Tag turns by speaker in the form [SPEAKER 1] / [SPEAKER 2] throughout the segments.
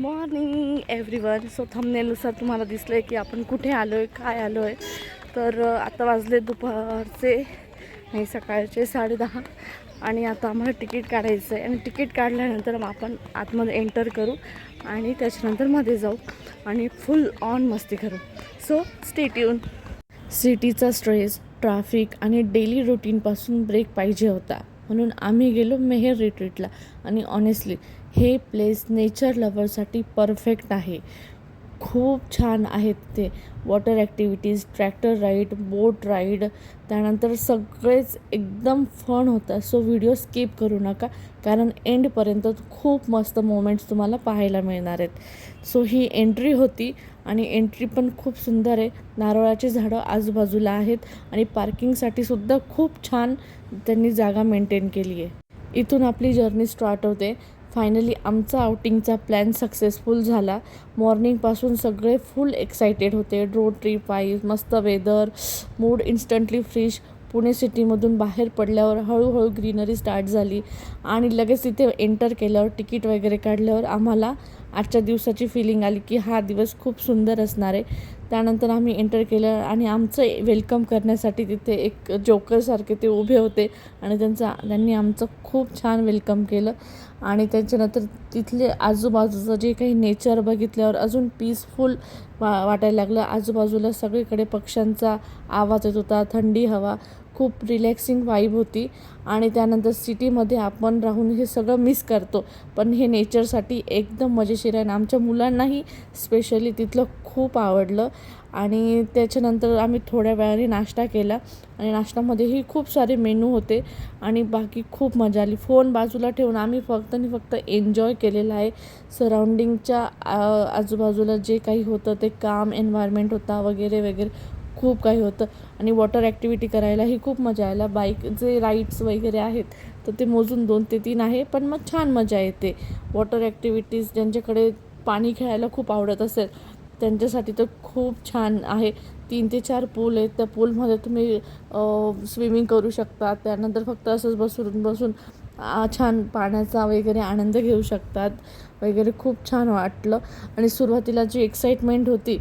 [SPEAKER 1] Morning everyone. So थंबनेलनुसार तुम्हाला दिसलं आहे की आपण कुठे आलो आहे, काय आलो आहे. तर आता वाजले दुपारचे नाही सकाळचे 10:30 आणि आता आम्हाला तिकीट काढायचं आहे. आणि तिकीट काढल्यानंतर मग आपण आतमध्ये एंटर करू आणि त्याच्यानंतर मध्ये जाऊ आणि फुल ऑन मस्ती करू. So stay tune. सिटीचा स्ट्रेस, ट्रॅफिक आणि डेली रुटीनपासून ब्रेक पाहिजे होता, म्हणून आम्ही गेलो मेहर रिट्रीटला. आणि ऑनेस्टली हे प्लेस नेचर लव्हरसाठी परफेक्ट आहे. खूप छान आहेत ते. वॉटर ॲक्टिव्हिटीज, ट्रॅक्टर राईड, बोट राईड, त्यानंतर सगळेच एकदम फन होतं. सो व्हिडिओ स्किप करू नका, कारण एंडपर्यंत खूप मस्त मोमेंट्स तुम्हाला पाहायला मिळणार आहेत. सो ही एंट्री होती आणि एंट्री पण खूप सुंदर आहे. नारळाची झाडं आजूबाजूला आहेत आणि पार्किंगसाठी सुद्धा खूप छान त्यांनी जागा मेंटेन केली आहे. इथून आपली जर्नी स्टार्ट होते. फायनली आमचा आउटिंगचा प्लॅन सक्सेसफुल झाला. मॉर्निंगपासून सगळे फुल एक्सायटेड होते. रोड ट्रिप वाईज मस्त weather, mood instantly fresh. Pune सिटीमधून बाहेर पडल्यावर हळूहळू ग्रीनरी स्टार्ट झाली आणि लगेच तिथे एंटर केल्यावर तिकीट वगैरे काढल्यावर आम्हाला आजच्या दिवसाची फिलिंग आली की हा दिवस खूप सुंदर असणार आहे. त्यानंतर आम्ही एंटर केलं आणि आमचं वेलकम करण्यासाठी तिथे एक जोकरसारखे ते उभे होते आणि त्यांनी आमचं खूप छान वेलकम केलं. आणि त्याच्यानंतर तिथले आजूबाजूचं जे काही नेचर बघितल्यावर अजून पीसफुल वाटायला लागलं. आजूबाजूला सगळीकडे पक्ष्यांचा आवाज येत होता, थंडी हवा, खूप रिलॅक्सिंग वाईब होती. आणि त्यानंतर सिटीमध्ये आपण राहून हे सगळं मिस करतो, पण हे नेचरसाठी एकदम मजेशीर आहे. आणि आमच्या मुलांनाही स्पेशली तिथलं खूप आवडलं. आणि त्याच्यानंतर आम्ही थोड्या वेळाने नाश्ता केला आणि नाश्त्यामध्येही खूप सारे मेनू होते आणि बाकी खूप मजा आली. फोन बाजूला ठेवून आम्ही फक्त एन्जॉय केलेलं आहे. सराउंडिंगच्या आजूबाजूला जे काही होतं ते काम एन्व्हायरमेंट होता वगैरे वगैरे खूप काही होतं. आणि वॉटर ॲक्टिव्हिटी करायलाही खूप मजा आला. बाईक जे राईड्स वगैरे आहेत तर ते मोजून 2 ते 3 आहे, पण मग छान मजा येते. वॉटर ॲक्टिव्हिटीज ज्यांच्याकडे पाणी खेळायला खूप आवडत असेल त्यांच्यासाठी तर खूप छान आहे. 3 ते 4 पूल आहेत. त्या पूलमध्ये तुम्ही स्विमिंग करू शकता. त्यानंतर फक्त असंच बसून छान पाण्याचा वगैरे आनंद घेऊ शकतात वगैरे. खूप छान वाटलं. आणि सुरुवातीला जी एक्साइटमेंट होती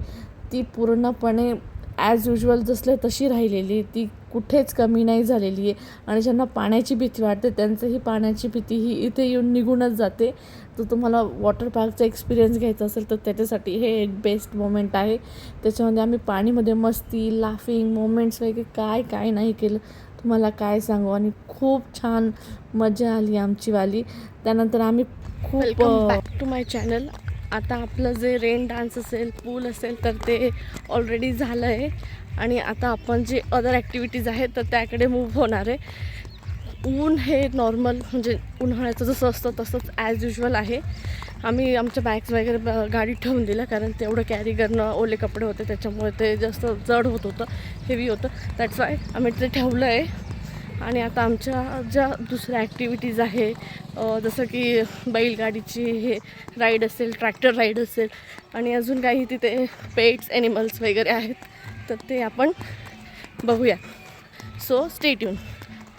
[SPEAKER 1] ती पूर्णपणे ॲज युजल जसं तशी राहिलेली, ती कुठेच कमी नाही झालेली आहे. आणि ज्यांना पाण्याची भीती वाटते त्यांचंही पाण्याची भीती ही इथे येऊन निघूनच जाते. तर तुम्हाला वॉटर पार्कचा एक्सपिरियन्स घ्यायचा असेल तर त्याच्यासाठी हे एक बेस्ट मोमेंट आहे. त्याच्यामध्ये आम्ही पाणीमध्ये मस्ती, लाफिंग मोमेंट्स वगैरे काय नाही केलं तुम्हाला काय सांगू. आणि खूप छान मजा आली आमची वाली. त्यानंतर आम्ही खूप welcome back to my channel. आता आपलं जे रेन डान्स असेल, पूल असेल तर ते ऑलरेडी झालं आहे आणि आता आपण जे अदर ॲक्टिव्हिटीज आहेत तर त्याकडे मूव्ह होणार आहे. ऊन हे नॉर्मल म्हणजे उन्हाळ्याचं जसं असतं तसंच ॲज युजल आहे. आम्ही आमच्या बॅग्स वगैरे गाडीत ठेवून दिलं, कारण तेवढं कॅरी करणं, ओले कपडे होते त्याच्यामुळे ते जास्त जड होत होतं, हेवी होतं. दॅट्स वाय आम्ही ते ठेवलं आहे. आणि आता आमच्या ज्या दुसऱ्या ॲक्टिव्हिटीज आहे जसं की बैलगाडीची हे राईड असेल, ट्रॅक्टर राईड असेल आणि अजून काही तिथे पेट्स ॲनिमल्स वगैरे आहेत तर ते आपण बघूया. So stay tune.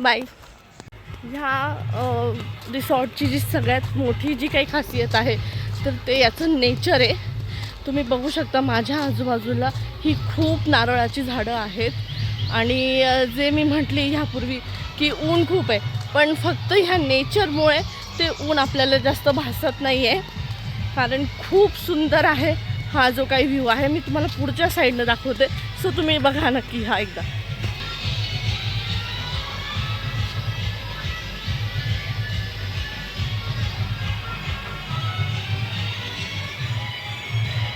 [SPEAKER 1] बाय. ह्या रिसॉर्टची जी सगळ्यात मोठी जी काही खासियत आहे तर ते याचं नेचर आहे. तुम्ही बघू शकता माझ्या आजूबाजूला ही खूप नारळाची झाडं आहेत. आणि जे मी म्हटली ह्यापूर्वी की ऊन खूप आहे, पण फक्त ह्या नेचरमुळे ते ऊन आपल्याला जास्त भासत नाही आहे, कारण खूप सुंदर आहे हा जो काही व्ह्यू आहे. मी तुम्हाला पुढच्या साईडनं दाखवते. सो तुम्ही बघा नक्की हा एकदा.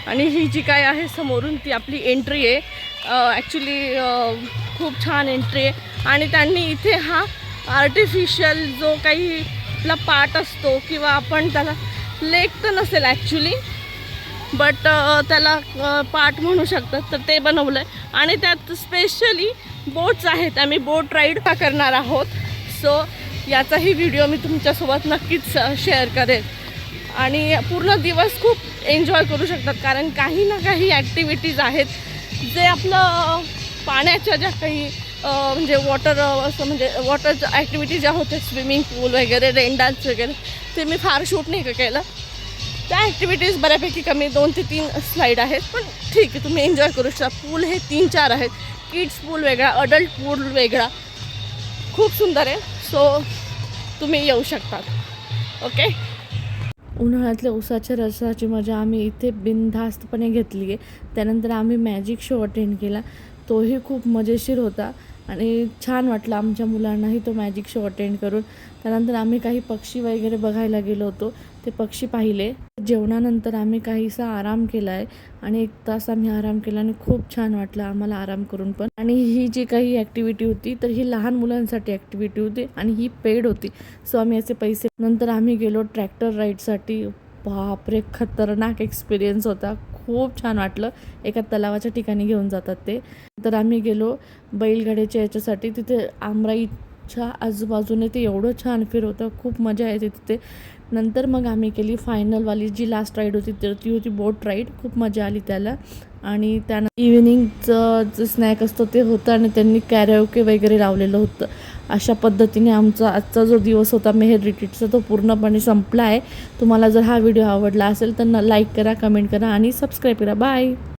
[SPEAKER 1] आणि ही जी काय आहे समोरून ती आपली एंट्री आहे. ॲक्च्युली खूप छान एंट्री आहे. आणि त्यांनी इथे हा आर्टिफिशियल जो काही आपला पार्ट असतो किंवा आपण त्याला लेक तर नसेल ॲक्च्युली, बट त्याला पार्ट म्हणू शकतात, तर ते बनवलं आहे. आणि त्यात स्पेशली बोट्स आहेत. आम्ही बोट राईड करणार आहोत. सो याचाही व्हिडिओ मी तुमच्यासोबत नक्कीच शेअर करेन. आणि पूर्ण दिवस खूप एन्जॉय करू शकतात, कारण काही ना काही ॲक्टिव्हिटीज आहेत जे आपलं पाण्याच्या ज्या काही म्हणजे वॉटर ॲक्टिव्हिटी ज्या होत्या, स्विमिंग पूल वगैरे, रेन डान्स वगैरे, ते मी फार शूट नाही केलं. त्या ॲक्टिव्हिटीज बऱ्यापैकी कमी 2 ते 3 स्लाईड आहेत, पण ठीक आहे, तुम्ही एन्जॉय करू शकता. पूल हे 3-4 आहेत. किड्स पूल वेगळा, अडल्ट पूल वेगळा, खूप सुंदर आहे. सो तुम्ही येऊ शकतात. ओके. उन्हाळ्यातल्या उसाच्या रसाची मजा आम्ही इथे बिनधास्तपणे घेतली आहे. त्यानंतर आम्ही मॅजिक शो अटेंड केला, तोही खूप मजेशीर होता आणि छान वाटलं आमच्या मुलांनाही तो मॅजिक शो अटेंड करून. त्यानंतर आम्ही काही पक्षी वगैरे बघायला गेलो होतो, ते पक्षी पाहिले. जेवणानंतर आम्ही काहीसा आराम केला आहे आणि 1 तास आम्ही आराम केला आणि खूप छान वाटलं आम्हाला आराम करून पण. आणि ही जी काही ॲक्टिव्हिटी होती तर ही लहान मुलांसाठी ॲक्टिव्हिटी होती आणि ही पेड होती. सो आम्ही याचे पैसे. नंतर आम्ही गेलो ट्रॅक्टर राईडसाठी. बापरे, खतरनाक एक्सपिरियन्स होता, खूप छान वाटलं. एका तलावाच्या ठिकाणी घेऊन जातात ते. तर आम्ही गेलो बैलगाड्याच्या याच्यासाठी. तिथे आमराईच्या आजूबाजूने ते एवढं छान फिरवतं, खूप मजा येते तिथे. नंतर मग आम्ही केली फायनलवाली जी लास्ट राईड होती तर ती होती बोट राईड. खूप मजा आली त्याला. आणि त्यानं इव्हिनिंगचं जे स्नॅक असतो ते होतं आणि त्यांनी कॅरेओके वगैरे लावलेलं होतं. अशा पद्धतीने आमचा आजचा जो दिवस होता मेहेर रिट्रीटचा तो पूर्णपणे संपला आहे. तुम्हाला जर हा व्हिडिओ आवडला असेल तर लाईक करा, कमेंट करा आणि सबस्क्राईब करा. बाय.